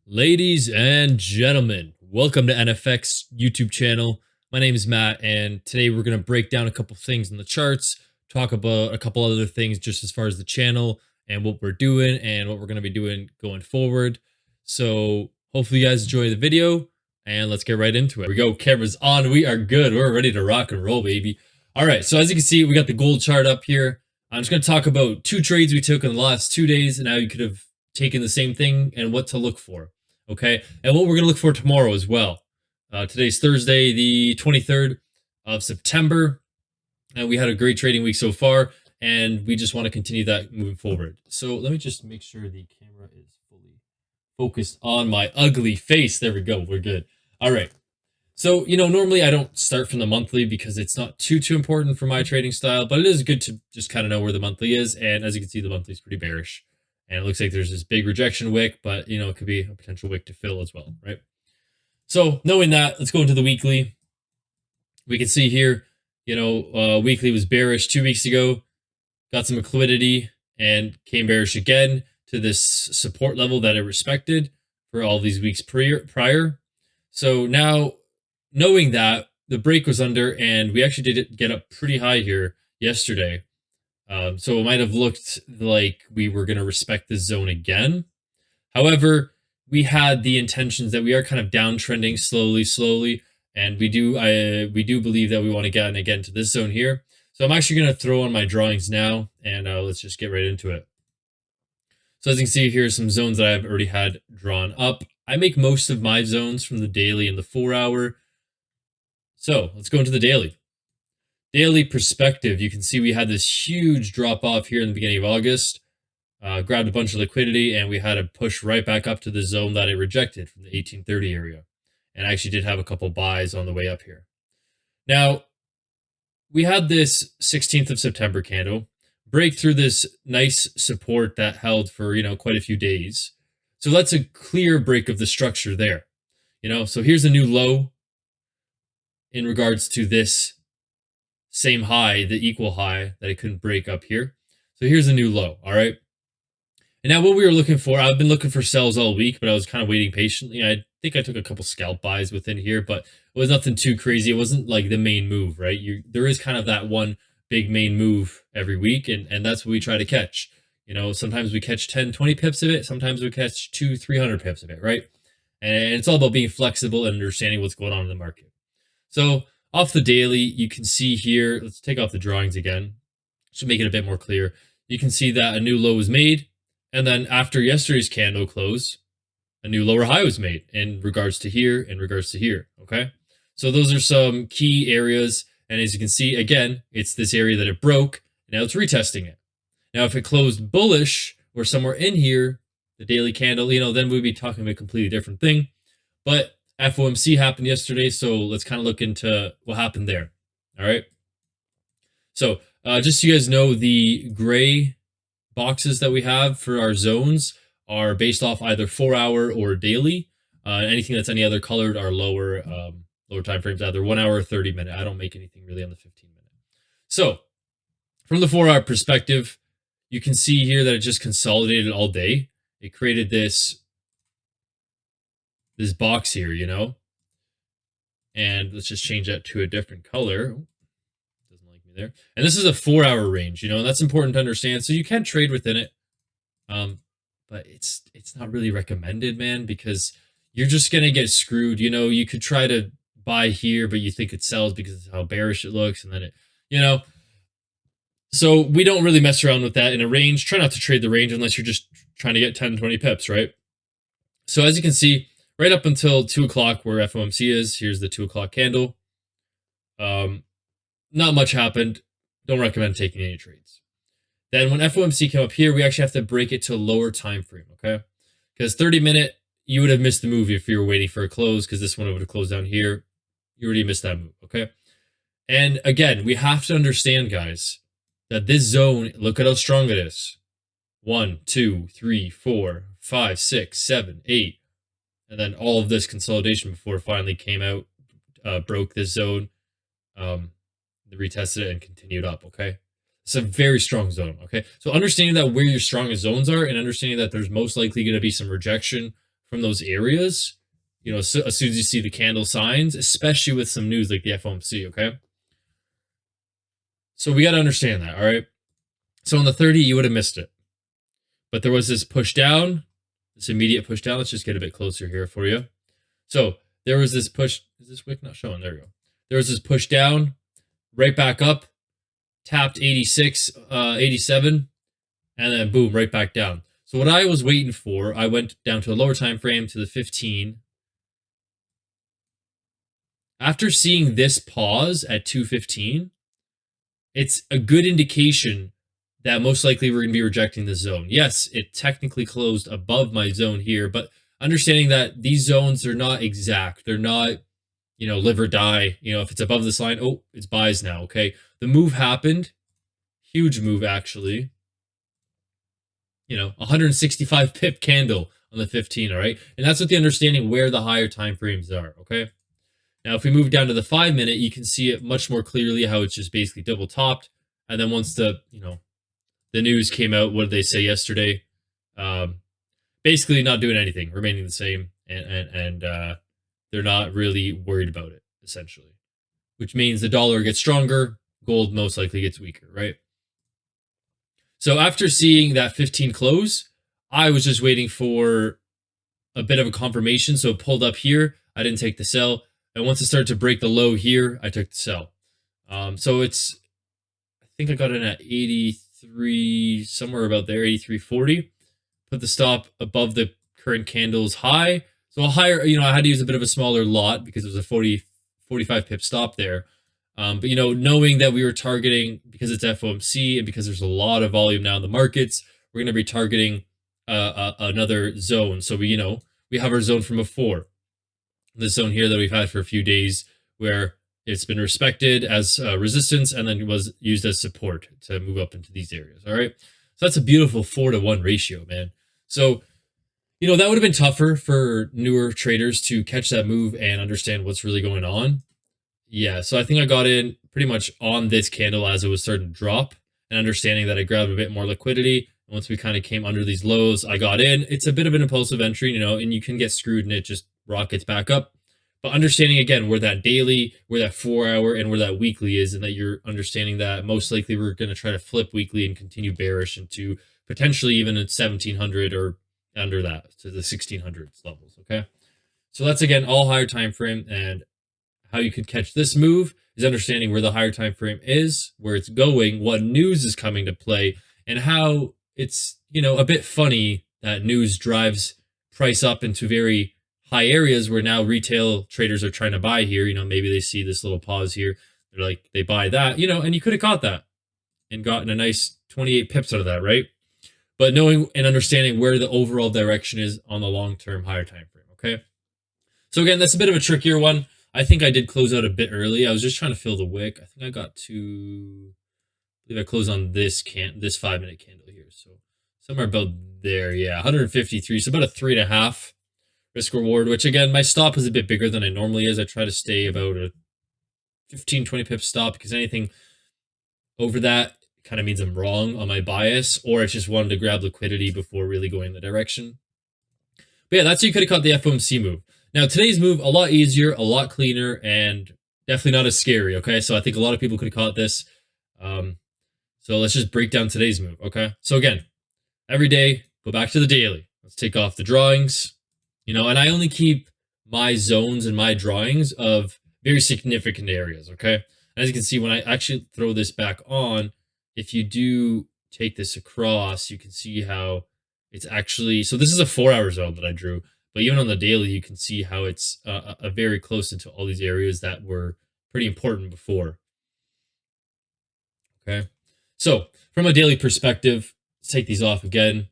Ladies and gentlemen, welcome to NFX YouTube channel. My name is Matt, and today we're going to break down a couple things in the charts, talk about a couple other things just as far as the channel and what we're doing and what we're going to be doing going forward. So hopefully you guys enjoy the video, and let's get right into it. Here we go, cameras on. We are good. We're ready to rock and roll, baby. All right, so as you can see, we got the gold chart up here. I'm just going to talk about two trades we took in the last 2 days and how you could have taken the same thing and what to look for. Okay, and what we're going to look for tomorrow as well. Today's Thursday, the 23rd of September, and we had a great trading week so far, and we just want to continue that moving forward. So let me just make sure the camera is fully focused on my ugly face. There we go. We're good. All right. So, normally I don't start from the monthly because it's not too important for my trading style, but it is good to just kind of know where the monthly is. And as you can see, the monthly is pretty bearish. And it looks like there's this big rejection wick, but, it could be a potential wick to fill as well, right? So knowing that, let's go into the weekly. We can see here, weekly was bearish 2 weeks ago, got some liquidity, and came bearish again to this support level that it respected for all these weeks prior. So now, knowing that, the break was under, and we actually did get up pretty high here yesterday. So it might have looked like we were going to respect this zone again. However, we had the intentions that we are kind of downtrending slowly, and we do believe that we want to get again to this zone here. So I'm actually going to throw on my drawings now, and let's just get right into it. So as you can see, here are some zones that I've already had drawn up. I make most of my zones from the daily and the 4 hour. So let's go into the daily. Daily perspective, you can see we had this huge drop off here in the beginning of August, grabbed a bunch of liquidity, and we had to push right back up to the zone that it rejected from the 1830 area. And I actually did have a couple buys on the way up here. Now, we had this 16th of September candle break through this nice support that held for, quite a few days. So that's a clear break of the structure there. So here's a new low in regards to this same high, the equal high that it couldn't break up here. So here's a new low, all right? And now what we were looking for, I've been looking for sells all week, but I was kind of waiting patiently. I think I took a couple scalp buys within here, but it was nothing too crazy. It wasn't like the main move, right? There is kind of that one big main move every week, and that's what we try to catch. Sometimes we catch 10, 20 pips of it. Sometimes we catch 200, 300 pips of it, right? And it's all about being flexible and understanding what's going on in the market. So off the daily, you can see here, let's take off the drawings again, to make it a bit more clear. You can see that a new low was made, and then after yesterday's candle close, a new lower high was made in regards to here, okay? So those are some key areas, and as you can see, again, it's this area that it broke, and now it's retesting it. Now, if it closed bullish or somewhere in here, the daily candle, then we'd be talking about a completely different thing. But FOMC happened yesterday, so let's kind of look into what happened there. All right. So just so you guys know, the gray boxes that we have for our zones are based off either 4 hour or daily. Anything that's any other colored are lower time frames, either 1 hour or 30 minute. I don't make anything really on the 15 minute. So from the 4 hour perspective, you can see here that it just consolidated all day. It created this box here, and let's just change that to a different color. Doesn't like me there. And this is a 4 hour range, and that's important to understand. So you can trade within it, but it's not really recommended, man, because you're just gonna get screwed. You could try to buy here, but you think it sells because of how bearish it looks, and then it, So we don't really mess around with that in a range. Try not to trade the range unless you're just trying to get 10, 20 pips, right? So as you can see, right up until 2 o'clock where FOMC is, here's the 2 o'clock candle. Not much happened. Don't recommend taking any trades. Then when FOMC came up here, we actually have to break it to a lower time frame, okay? Because 30 minute, you would have missed the move if you were waiting for a close, because this one would have closed down here. You already missed that move, okay? And again, we have to understand, guys, that this zone, look at how strong it is. 1, 2, 3, 4, 5, 6, 7, 8. And then all of this consolidation before it finally came out, broke this zone, retested it, and continued up, okay? It's a very strong zone, okay? So understanding that where your strongest zones are and understanding that there's most likely going to be some rejection from those areas, so as soon as you see the candle signs, especially with some news like the FOMC, okay? So we got to understand that, all right? So on the 30, you would have missed it. But there was this push down, this immediate push down. Let's just get a bit closer here for you. So there was this push. Is this wick not showing? There we go. There was this push down, right back up, tapped 86, 87, and then boom, right back down. So what I was waiting for, I went down to a lower time frame to the 15. After seeing this pause at 215, it's a good indication that most likely we're going to be rejecting the zone. Yes, it technically closed above my zone here, but understanding that these zones are not exact. They're not, live or die. If it's above this line, oh, it's buys now, okay? The move happened. Huge move, actually. 165 pip candle on the 15, all right? And that's with the understanding where the higher time frames are, okay? Now, if we move down to the 5 minute, you can see it much more clearly how it's just basically double topped. And then once the news came out, what did they say yesterday? Basically not doing anything, remaining the same. And they're not really worried about it, essentially. Which means the dollar gets stronger, gold most likely gets weaker, right? So after seeing that 15 close, I was just waiting for a bit of a confirmation. So it pulled up here. I didn't take the sell. And once it started to break the low here, I took the sell. So I think I got in at 83, somewhere about there, 83.40. Put the stop above the current candle's high. So a higher, I had to use a bit of a smaller lot because it was a 45 pip stop there. But, knowing that we were targeting, because it's FOMC and because there's a lot of volume now in the markets, we're going to be targeting another zone. So we have our zone from before. This zone here that we've had for a few days where it's been respected as resistance and then was used as support to move up into these areas. All right. So that's a beautiful 4-to-1 ratio, man. So, that would have been tougher for newer traders to catch that move and understand what's really going on. Yeah. So I think I got in pretty much on this candle as it was starting to drop and understanding that I grabbed a bit more liquidity. Once we kind of came under these lows, I got in. It's a bit of an impulsive entry, and you can get screwed and it just rockets back up. But understanding again where that daily, where that 4-hour, and where that weekly is, and that you're understanding that most likely we're going to try to flip weekly and continue bearish into potentially even at 1700 or under that to the 1600s levels. Okay, so that's again all higher time frame, and how you could catch this move is understanding where the higher time frame is, where it's going, what news is coming to play, and how it's a bit funny that news drives price up into very high areas where now retail traders are trying to buy here. Maybe they see this little pause here. They're like, they buy that, and you could have caught that and gotten a nice 28 pips out of that, right? But knowing and understanding where the overall direction is on the long-term higher time frame, okay? So again, that's a bit of a trickier one. I think I did close out a bit early. I was just trying to fill the wick. I think I got to, I believe I closed on this 5-minute candle here. So somewhere about there, yeah, 153. So about a 3.5 risk reward, which again, my stop is a bit bigger than I normally is. I try to stay about a 15, 20 pip stop because anything over that kind of means I'm wrong on my bias, or it's just wanted to grab liquidity before really going in the direction. But yeah, that's how you could have caught the FOMC move. Now, today's move, a lot easier, a lot cleaner, and definitely not as scary, okay? So I think a lot of people could have caught this. So let's just break down today's move, okay? So again, every day, go back to the daily. Let's take off the drawings, and I only keep my zones and my drawings of very significant areas, okay? As you can see, when I actually throw this back on, if you do take this across, you can see how it's actually, so this is a 4-hour zone that I drew, but even on the daily, you can see how it's a very close into all these areas that were pretty important before. Okay. So from a daily perspective, let's take these off again.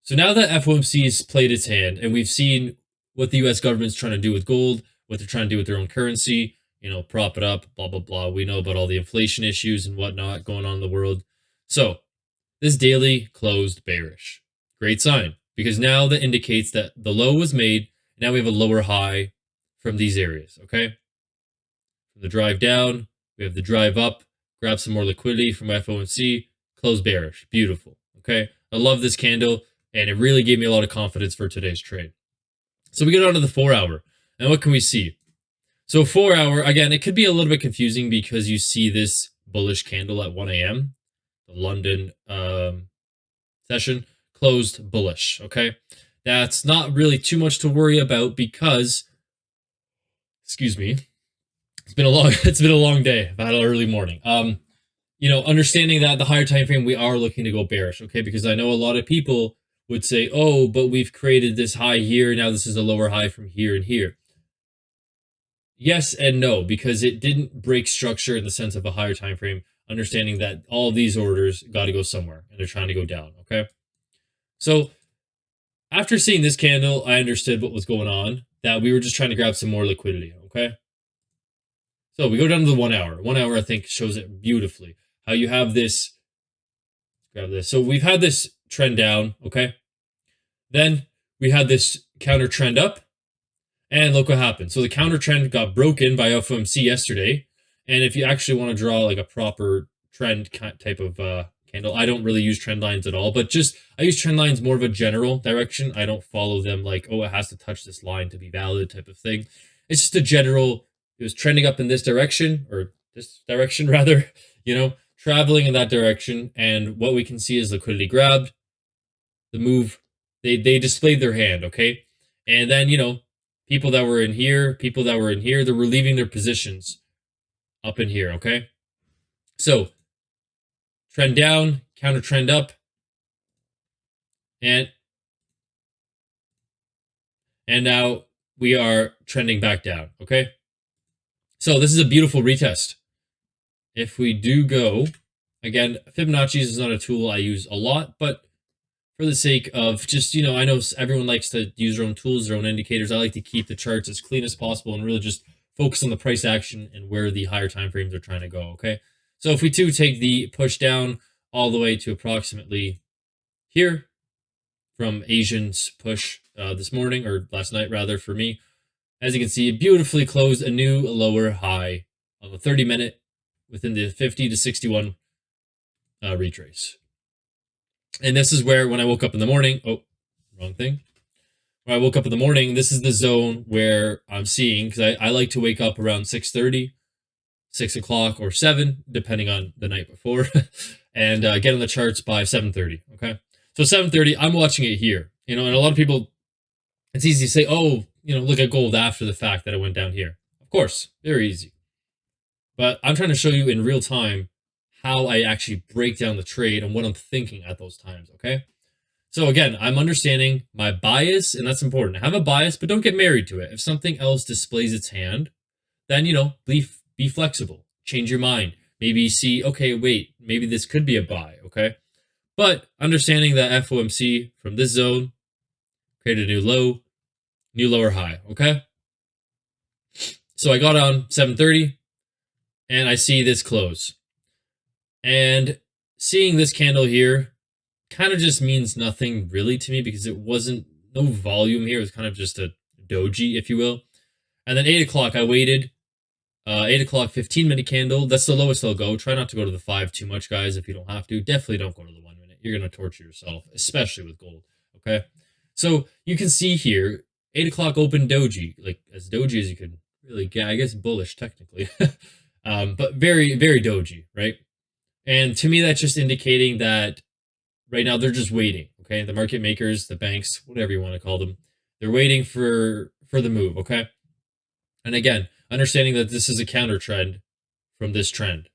So now that FOMC has played its hand and we've seen what the US government's trying to do with gold, what they're trying to do with their own currency, prop it up, blah, blah, blah. We know about all the inflation issues and whatnot going on in the world. So this daily closed bearish. Great sign, because now that indicates that the low was made. Now we have a lower high from these areas, okay? From the drive down, we have the drive up, grab some more liquidity from FOMC, close bearish. Beautiful, okay? I love this candle, and it really gave me a lot of confidence for today's trade. So we get on to the 4-hour, and what can we see? So 4-hour, again, it could be a little bit confusing because you see this bullish candle at 1 a.m. The London session closed bullish. Okay, that's not really too much to worry about because, excuse me, it's been a long day. I've had an early morning. Understanding that the higher time frame we are looking to go bearish. Okay, because I know a lot of people would say, oh, but we've created this high here. Now this is a lower high from here and here. Yes and no, because it didn't break structure in the sense of a higher time frame, understanding that all of these orders got to go somewhere and they're trying to go down. Okay. So after seeing this candle, I understood what was going on, that we were just trying to grab some more liquidity. Okay. So we go down to the 1 hour. 1 hour, I think, shows it beautifully. How you have this, grab this. So we've had this trend down. Okay. Then we had this counter trend up. And look what happened. So the counter trend got broken by FOMC yesterday. And if you actually want to draw like a proper trend type of candle, I don't really use trend lines at all, but just I use trend lines more of a general direction. I don't follow them like, oh, it has to touch this line to be valid type of thing. It's just a general, it was trending up in this direction, or this direction rather, traveling in that direction. And what we can see is liquidity grabbed, the move, they displayed their hand, okay? And then, people that were in here, they're relieving their positions up in here, okay? So, trend down, counter trend up, and now we are trending back down, okay? So, this is a beautiful retest. If we do go, again, Fibonacci is not a tool I use a lot, but for the sake of just, I know everyone likes to use their own tools, their own indicators. I like to keep the charts as clean as possible and really just focus on the price action and where the higher time frames are trying to go, okay? So if we do take the push down all the way to approximately here from Asian's push this morning, or last night rather for me, as you can see, it beautifully closed a new lower high on the 30-minute within the 50 to 61 retrace. And this is where, when I woke up in the morning, wrong thing. When I woke up in the morning, this is the zone where I'm seeing, because I like to wake up around 6:30, 6 o'clock, or 7, depending on the night before, and get on the charts by 7:30, okay? So 7:30, I'm watching it here, and a lot of people, it's easy to say, oh, look at gold after the fact that it went down here. Of course, very easy. But I'm trying to show you in real time how I actually break down the trade and what I'm thinking at those times, okay? So again, I'm understanding my bias, and that's important. Have a bias, but don't get married to it. If something else displays its hand, then, be flexible. Change your mind. Maybe see, okay, wait, maybe this could be a buy, okay? But understanding that FOMC from this zone created a new low, new lower high, okay? So I got on 7:30, and I see this close. And seeing this candle here kind of just means nothing really to me because it wasn't no volume here. It was kind of just a doji, if you will. And then 8 o'clock, I waited. 8 o'clock, 15-minute candle. That's the lowest I'll go. Try not to go to the 5 too much, guys, if you don't have to. Definitely don't go to the 1 minute. You're going to torture yourself, especially with gold. Okay? So you can see here, 8 o'clock open doji, like as doji as you could really get. I guess bullish, technically. But very, very doji, right? And to me, that's just indicating that right now they're just waiting. Okay, the market makers, the banks, whatever you want to call them, they're waiting for the move. Okay, and again, understanding that this is a counter trend from this trend.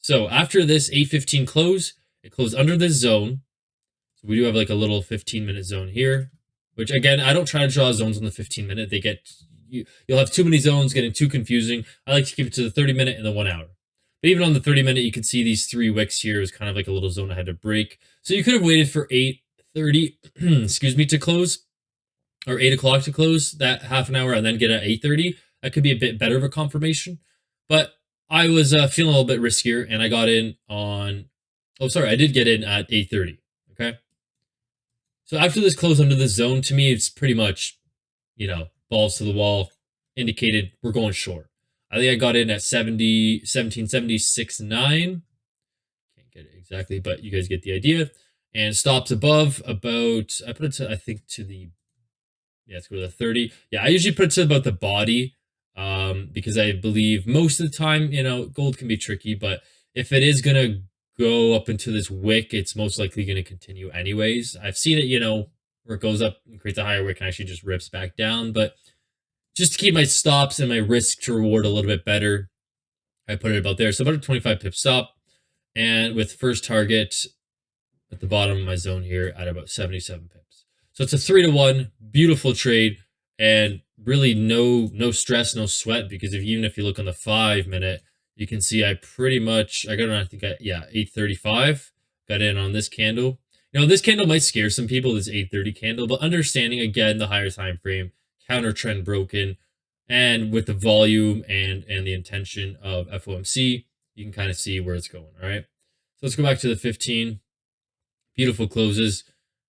So after this 8:15 close, it closed under this zone. So we do have like a little 15-minute zone here, which again, I don't try to draw zones on the 15-minute. You'll have too many zones, getting too confusing. I like to keep it to the 30-minute and the 1 hour. But even on the 30-minute, you can see these 3 wicks here is kind of like a little zone I had to break. So you could have waited for 8:30, excuse me, to close, or 8 o'clock to close that half an hour and then get at 8:30. That could be a bit better of a confirmation. But I was feeling a little bit riskier, and I got in on, I did get in at 8:30, okay? So after this close under this zone, to me, it's pretty much, balls to the wall, indicated we're going short. I think I got in at 1776.9. Can't get it exactly, but you guys get the idea. and stops above about, I put it to, I think to the, yeah, let's go to the 30. Yeah, I usually put it to about the body, because I believe most of the time, gold can be tricky, but if it is gonna go up into this wick, it's most likely gonna continue anyways. I've seen it, where it goes up and creates a higher wick and actually just rips back down, but just to keep my stops and my risk to reward a little bit better, I put it about there. So about a 25 pip stop, and with first target at the bottom of my zone here at about 77 pips. So it's a 3-to-1, beautiful trade, and really no stress, no sweat, because even if you look on the 5 minute, you can see I got on, I think, 835, got in on this candle. This candle might scare some people, this 830 candle, but understanding again the higher time frame, counter trend broken, and with the volume and the intention of FOMC, you can kind of see where it's going. All right. So let's go back to the 15. Beautiful closes.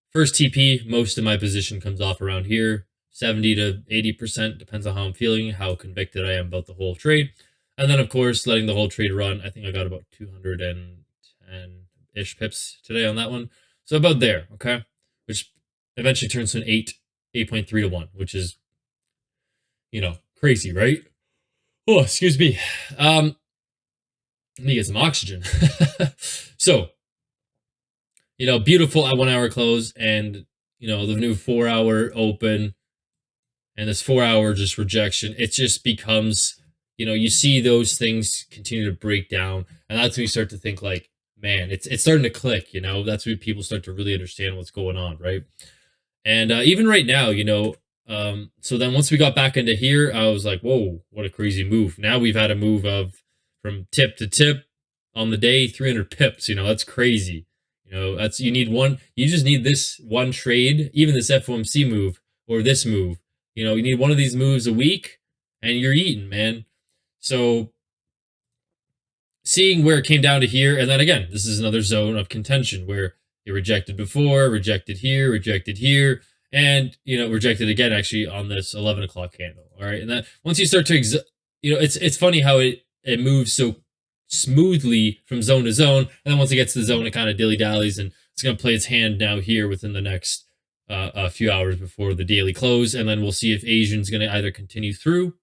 First TP, most of my position comes off around here. 70 to 80%, depends on how I'm feeling, how convicted I am about the whole trade. And then, of course, letting the whole trade run. I think I got about 210-ish pips today on that one. So about there, okay? Which eventually turns to an 8.3 to 1, which is, crazy, right? Oh, excuse me. Let me get some oxygen. So, beautiful at 1 hour close, and the new 4 hour open, and this 4 hour just rejection. It just becomes, you see those things continue to break down, and that's when you start to think like, man, it's starting to click. That's when people start to really understand what's going on, right? And even right now, so then once we got back into here, I was like, whoa, what a crazy move. Now we've had a move of from tip to tip on the day, 300 pips. That's crazy. You just need this one trade, even this FOMC move or this move. You need one of these moves a week and you're eating, man. So seeing where it came down to here, and then again, this is another zone of contention where it rejected before, rejected here, and rejected again actually on this 11 o'clock candle. All right, and then once you start to, it's funny how it moves so smoothly from zone to zone, and then once it gets to the zone, it kind of dilly dallies, and it's going to play its hand now here within the next a few hours before the daily close, and then we'll see if Asian's going to either continue through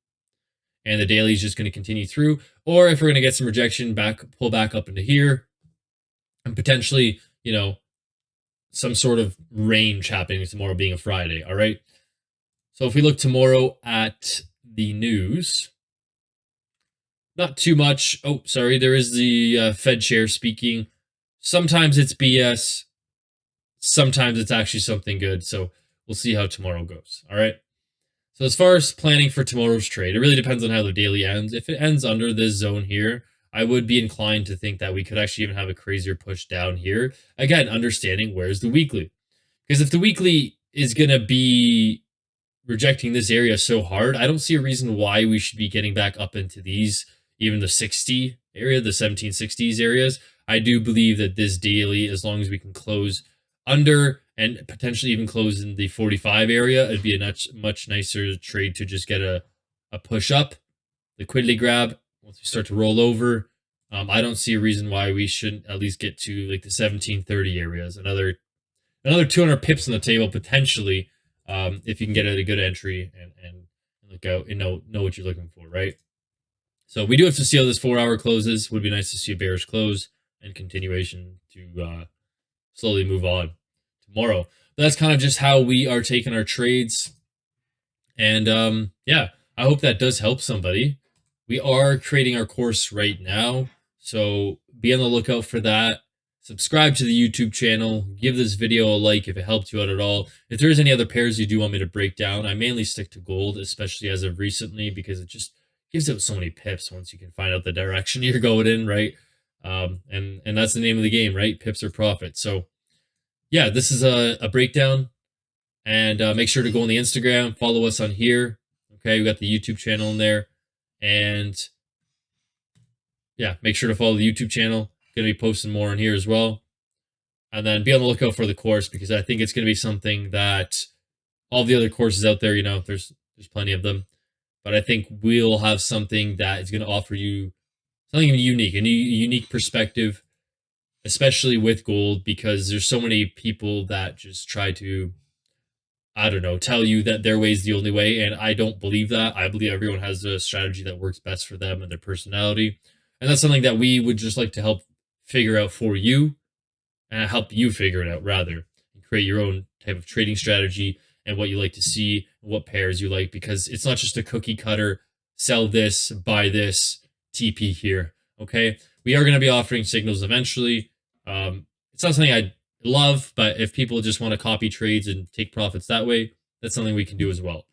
and the daily is just going to continue through, or if we're going to get some rejection pull back up into here, and potentially, some sort of range happening tomorrow being a Friday. All right. So if we look tomorrow at the news, not too much. Oh, sorry. There is the Fed chair speaking. Sometimes it's BS. Sometimes it's actually something good. So we'll see how tomorrow goes. All right. So as far as planning for tomorrow's trade, it really depends on how the daily ends. If it ends under this zone here, I would be inclined to think that we could actually even have a crazier push down here. Again, understanding where's the weekly. Because if the weekly is going to be rejecting this area so hard, I don't see a reason why we should be getting back up into these, even the 60 area, the 1760s areas. I do believe that this daily, as long as we can close under and potentially even close in the 45 area, it'd be a much nicer trade to just get a push up, liquidity grab. Once we start to roll over, I don't see a reason why we shouldn't at least get to like the 1730 areas. Another 200 pips on the table potentially, if you can get a good entry and look out and know what you're looking for, right? So we do have to see how this 4 hour closes. Would be nice to see a bearish close and continuation to slowly move on tomorrow. But that's kind of just how we are taking our trades. And yeah, I hope that does help somebody. We are creating our course right now, so be on the lookout for that. Subscribe to the YouTube channel. Give this video a like if it helped you out at all. If there's any other pairs you do want me to break down, I mainly stick to gold, especially as of recently, because it just gives out so many pips once you can find out the direction you're going in, right? And that's the name of the game, right? Pips or profit. So yeah, this is a breakdown. And make sure to go on the Instagram, follow us on here. Okay, we got the YouTube channel in there. And yeah, make sure to follow the YouTube channel. Going to be posting more on here as well. And then be on the lookout for the course, because I think it's going to be something that all the other courses out there, there's plenty of them. But I think we'll have something that is going to offer you something unique, a unique perspective, especially with gold, because there's so many people that just try to, I don't know, tell you that their way is the only way. And I don't believe that. I believe everyone has a strategy that works best for them and their personality. And that's something that we would just like to help figure out for you, and help you figure it out rather, and create your own type of trading strategy and what you like to see, what pairs you like, because it's not just a cookie cutter, sell this, buy this, TP here. Okay. We are going to be offering signals eventually. It's not something I love, but if people just want to copy trades and take profits that way, that's something we can do as well.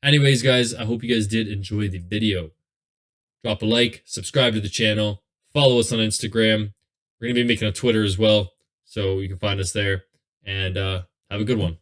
Anyways, guys, I hope you guys did enjoy the video. Drop a like, subscribe to the channel, follow us on Instagram. We're going to be making a Twitter as well, so you can find us there. And have a good one.